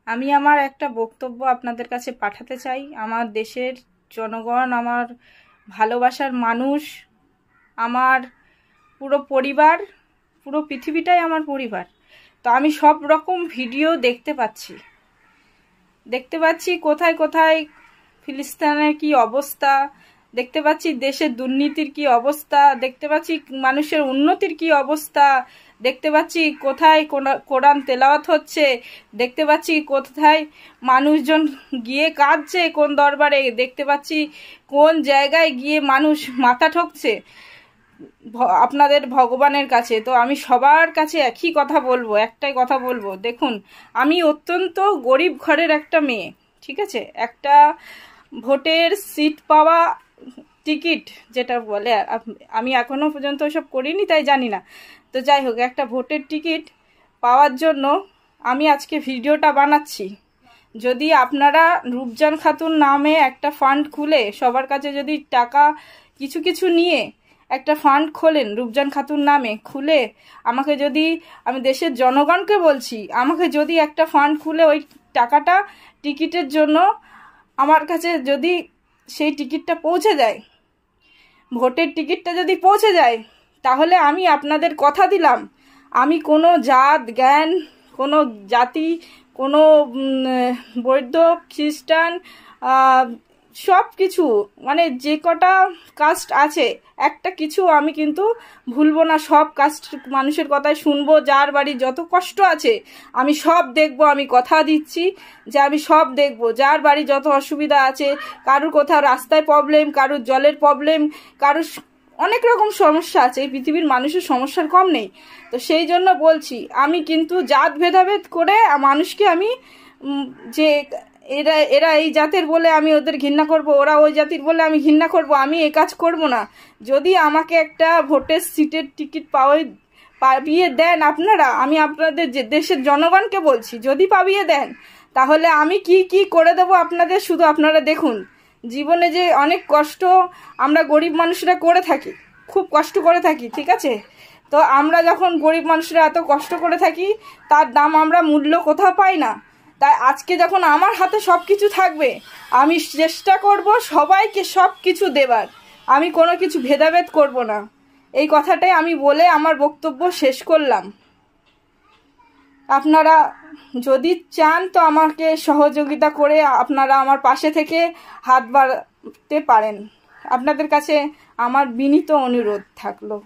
আমি আমার একটা বক্তব্য আপনাদের কাছে পাঠাতে চাই। আমার দেশের জনগণ, আমার ভালোবাসার মানুষ, আমার পুরো পরিবার, পুরো পৃথিবীটাই আমার পরিবার। তো আমি সব রকম ভিডিও দেখতে পাচ্ছি কোথায় কোথায় ফিলিস্তিনের কি অবস্থা, দেখতে পাচ্ছি দেশের দুর্নীতির কি অবস্থা, দেখতে পাচ্ছি মানুষের উন্নতির কি অবস্থা, দেখতে পাচ্ছি কোথায় কোরআন তেলাওয়াত হচ্ছে, দেখতে পাচ্ছি কোথায় মানুষজন গিয়ে কাঁদছে কোন দরবারে, দেখতে পাচ্ছি কোন জায়গায় গিয়ে মানুষ মাথা ঠকছে আপনাদের ভগবানের কাছে। তো আমি সবার কাছে একই কথা বলবো, একটাই কথা বলবো, দেখুন আমি অত্যন্ত গরিব ঘরের একটা মেয়ে, ঠিক আছে, একটা ভোটের সিট পাওয়া টিকিট যেটা বলে, আমি এখনো পর্যন্ত ওসব করিনি তাই জানি না, তো যাই হোক একটা ভোটের টিকিট পাওয়ার জন্য আমি আজকে ভিডিওটা বানাচ্ছি। যদি আপনারা রূপজান খাতুন নামে একটা ফান্ড খুলে সবার কাছে যদি টাকা কিছু কিছু নিয়ে একটা ফান্ড খোলেন রূপজান খাতুন নামে, খুলে আমাকে যদি, আমি দেশের জনগণকে বলছি, আমাকে যদি একটা ফান্ড খুলে ওই টাকাটা টিকিটের জন্য আমার কাছে যদি সেই টিকিটটা পৌঁছে যায়, ভোটের টিকিটটা যদি পৌঁছে যায়, তাহলে আমি আপনাদের কথা দিলাম, আমি কোনো জাত জ্ঞান, কোনো জাতি, কোনো বৌদ্ধ খ্রিস্টান সব কিছু, মানে যে কটা কাস্ট আছে একটা কিছু আমি কিন্তু ভুলবো না, সব কাস্ট মানুষের কথাই শুনবো, যার বাড়ি যত কষ্ট আছে আমি সব দেখবো, আমি কথা দিচ্ছি যে আমি সব দেখবো, যার বাড়ি যত অসুবিধা আছে, কারুর কোথাও রাস্তায় প্রবলেম, কারুর জলের প্রবলেম, কারুর অনেক রকম সমস্যা আছে, এই পৃথিবীর মানুষের সমস্যার কম নেই। তো সেই জন্য বলছি, আমি কিন্তু জাত ভেদাভেদ করে মানুষকে আমি যে এরা এই জাতের বলে আমি ওদের ঘৃণা করব, ওরা ওই জাতির বলে আমি ঘৃণা করব, আমি এ কাজ করব না। যদি আমাকে একটা ভোটের সিটের টিকিট পাবিয়ে দেন আপনারা, আমি আপনাদের যে দেশের জনগণকে বলছি, যদি পাবিয়ে দেন তাহলে আমি কি কি করে দেব আপনাদের, শুধু আপনারা দেখুন। জীবনে যে অনেক কষ্ট আমরা গরিব মানুষরা করে থাকি, খুব কষ্ট করে থাকি, ঠিক আছে, তো আমরা যখন গরিব মানুষরা এত কষ্ট করে থাকি তার দাম আমরা মূল্য কোথাও পাই না। তাই আজকে যখন আমার হাতে সব কিছু থাকবে, আমি চেষ্টা করব সবাইকে সব কিছু দেবার, আমি কোনো কিছু ভেদাভেদ করব না। এই কথাটাই আমি বলে আমার বক্তব্য শেষ করলাম। আপনারা যদি চান তো আমাকে সহযোগিতা করে আপনারা আমার পাশে থেকে হাত বাড়াতে পারেন, আপনাদের কাছে আমার বিনীত অনুরোধ থাকলো।